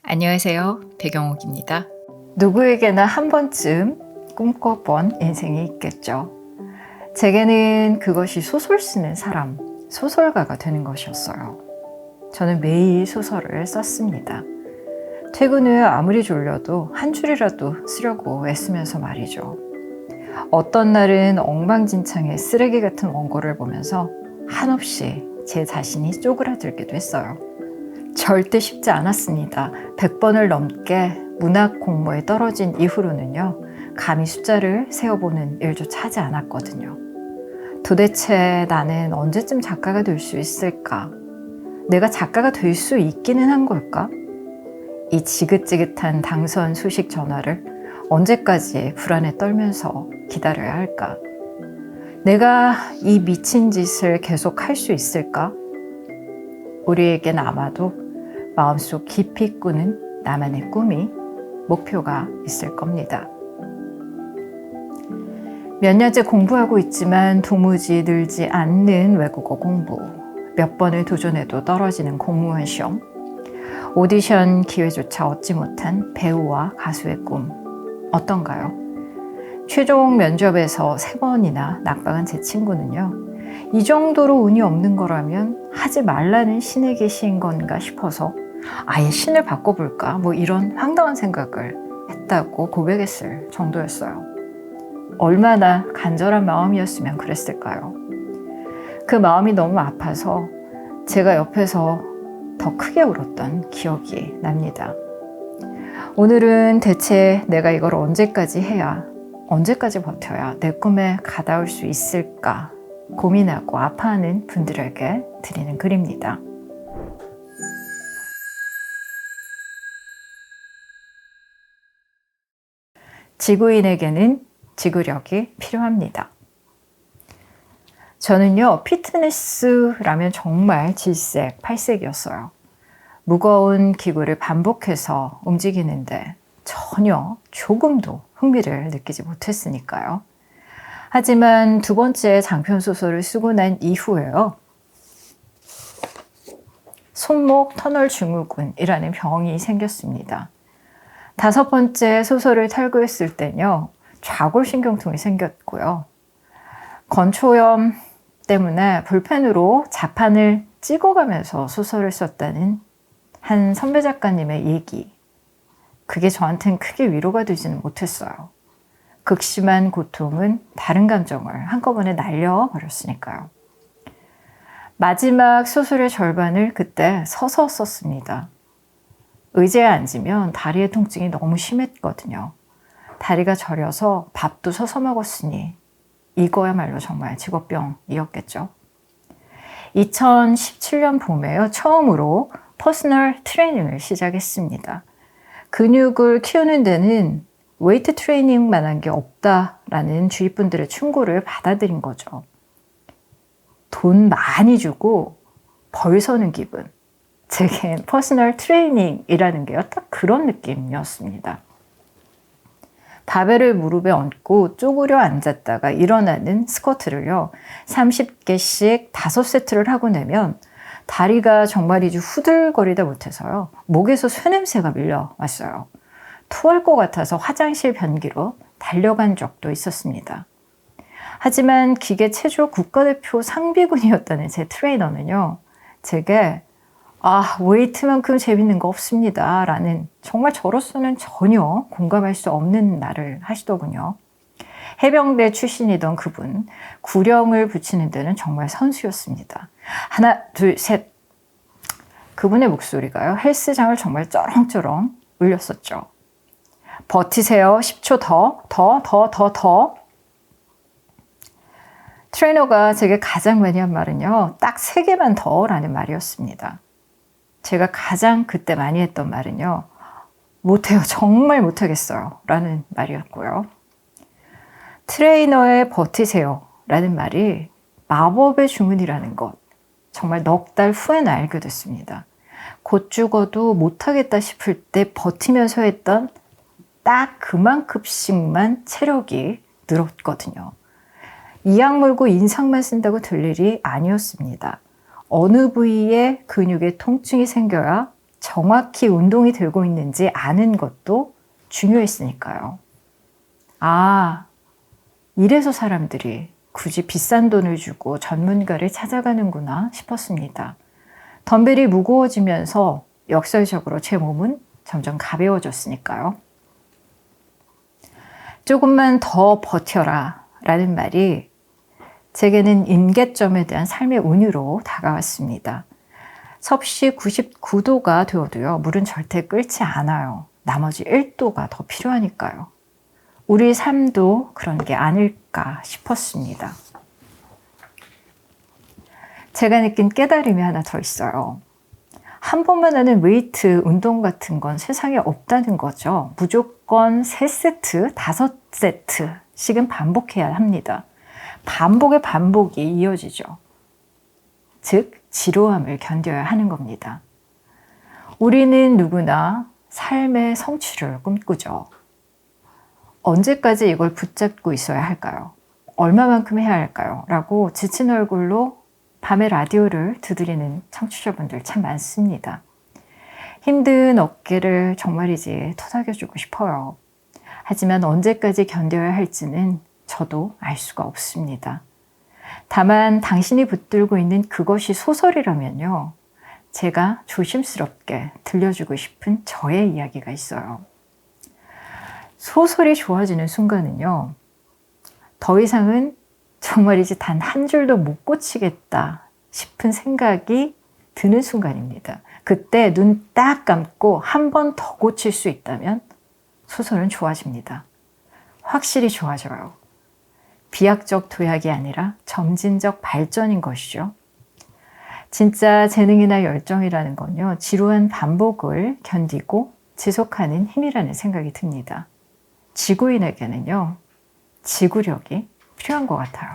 안녕하세요. 배경옥입니다. 누구에게나 한 번쯤 꿈꿔본 인생이 있겠죠. 제게는 그것이 소설 쓰는 사람, 소설가가 되는 것이었어요. 저는 매일 소설을 썼습니다. 퇴근 후에 아무리 졸려도 한 줄이라도 쓰려고 애쓰면서 말이죠. 어떤 날은 엉망진창의 쓰레기 같은 원고를 보면서 한없이 제 자신이 쪼그라들기도 했어요. 절대 쉽지 않았습니다. 100번을 넘게 문학 공모에 떨어진 이후로는요, 감히 숫자를 세어보는 일조차 하지 않았거든요. 도대체 나는 언제쯤 작가가 될 수 있을까? 내가 작가가 될 수 있기는 한 걸까? 이 지긋지긋한 당선 소식 전화를 언제까지 불안에 떨면서 기다려야 할까? 내가 이 미친 짓을 계속 할 수 있을까? 우리에겐 아마도 마음속 깊이 꾸는 나만의 꿈이, 목표가 있을 겁니다. 몇 년째 공부하고 있지만 도무지 늘지 않는 외국어 공부, 몇 번을 도전해도 떨어지는 공무원 시험, 오디션 기회조차 얻지 못한 배우와 가수의 꿈, 어떤가요? 최종 면접에서 3번이나 낙방한 제 친구는요, 이 정도로 운이 없는 거라면 하지 말라는 신의 계시인 건가 싶어서 아예 신을 바꿔볼까? 이런 황당한 생각을 했다고 고백했을 정도였어요. 얼마나 간절한 마음이었으면 그랬을까요? 그 마음이 너무 아파서 제가 옆에서 더 크게 울었던 기억이 납니다. 오늘은 대체 내가 이걸 언제까지 해야, 언제까지 버텨야 내 꿈에 가닿을 수 있을까 고민하고 아파하는 분들에게 드리는 글입니다. 지구인에게는 지구력이 필요합니다. 저는요, 피트니스라면 정말 질색, 팔색이었어요. 무거운 기구를 반복해서 움직이는데 전혀 조금도 흥미를 느끼지 못했으니까요. 하지만 두 번째 장편소설을 쓰고 난 이후에요, 손목 터널 증후군이라는 병이 생겼습니다. 5번째 소설을 탈고했을 때는요, 좌골신경통이 생겼고요. 건초염 때문에 볼펜으로 자판을 찍어가면서 소설을 썼다는 한 선배 작가님의 얘기. 그게 저한테는 크게 위로가 되지는 못했어요. 극심한 고통은 다른 감정을 한꺼번에 날려버렸으니까요. 마지막 소설의 절반을 그때 서서 썼습니다. 의자에 앉으면 다리의 통증이 너무 심했거든요. 다리가 저려서 밥도 서서 먹었으니 이거야말로 정말 직업병이었겠죠. 2017년 봄에요, 처음으로 퍼스널 트레이닝을 시작했습니다. 근육을 키우는 데는 웨이트 트레이닝만한 게 없다라는 주위 분들의 충고를 받아들인 거죠. 돈 많이 주고 벌 서는 기분. 제겐 퍼스널 트레이닝이라는 게요, 딱 그런 느낌이었습니다. 바벨을 무릎에 얹고 쪼그려 앉았다가 일어나는 스쿼트를요, 30개씩 5세트를 하고 나면 다리가 정말이지 후들거리다 못해서요, 목에서 쇠냄새가 밀려왔어요. 토할 것 같아서 화장실 변기로 달려간 적도 있었습니다. 하지만 기계 체조 국가대표 상비군이었다는 제 트레이너는요, 제게 웨이트만큼 재밌는 거 없습니다 라는, 정말 저로서는 전혀 공감할 수 없는 말을 하시더군요. 해병대 출신이던 그분, 구령을 붙이는 데는 정말 선수였습니다. 하나, 둘, 셋. 그분의 목소리가요, 헬스장을 정말 쩌렁쩌렁 울렸었죠. 버티세요. 10초 더. 트레이너가 제게 가장 많이 한 말은요, 딱 3개만 더 라는 말이었습니다. 제가 가장 그때 많이 했던 말은요, 못해요. 정말 못하겠어요 라는 말이었고요. 트레이너의 버티세요 라는 말이 마법의 주문이라는 것, 정말 넉 달 후에 알게 됐습니다. 곧 죽어도 못하겠다 싶을 때 버티면서 했던 딱 그만큼씩만 체력이 늘었거든요. 이악 물고 인상만 쓴다고 될 일이 아니었습니다. 어느 부위에 근육에 통증이 생겨야 정확히 운동이 되고 있는지 아는 것도 중요했으니까요. 아, 이래서 사람들이 굳이 비싼 돈을 주고 전문가를 찾아가는구나 싶었습니다. 덤벨이 무거워지면서 역설적으로 제 몸은 점점 가벼워졌으니까요. 조금만 더 버텨라 라는 말이 제게는 임계점에 대한 삶의 운유로 다가왔습니다. 섭씨 99도가 되어도요, 물은 절대 끓지 않아요. 나머지 1도가 더 필요하니까요. 우리 삶도 그런 게 아닐까 싶었습니다. 제가 느낀 깨달음이 하나 더 있어요. 한 번만 하는 웨이트 운동 같은 건 세상에 없다는 거죠. 무조건 3세트, 5세트씩은 반복해야 합니다. 반복의 반복이 이어지죠. 즉, 지루함을 견뎌야 하는 겁니다. 우리는 누구나 삶의 성취를 꿈꾸죠. 언제까지 이걸 붙잡고 있어야 할까요? 얼마만큼 해야 할까요? 라고 지친 얼굴로 밤에 라디오를 두드리는 청취자분들 참 많습니다. 힘든 어깨를 정말이지 토닥여주고 싶어요. 하지만 언제까지 견뎌야 할지는 저도 알 수가 없습니다. 다만 당신이 붙들고 있는 그것이 소설이라면요, 제가 조심스럽게 들려주고 싶은 저의 이야기가 있어요. 소설이 좋아지는 순간은요, 더 이상은 정말이지 단 한 줄도 못 고치겠다 싶은 생각이 드는 순간입니다. 그때 눈 딱 감고 한 번 더 고칠 수 있다면 소설은 좋아집니다. 확실히 좋아져요. 비약적 도약이 아니라 점진적 발전인 것이죠. 진짜 재능이나 열정이라는 건요, 지루한 반복을 견디고 지속하는 힘이라는 생각이 듭니다. 지구인에게는요, 지구력이 필요한 것 같아요.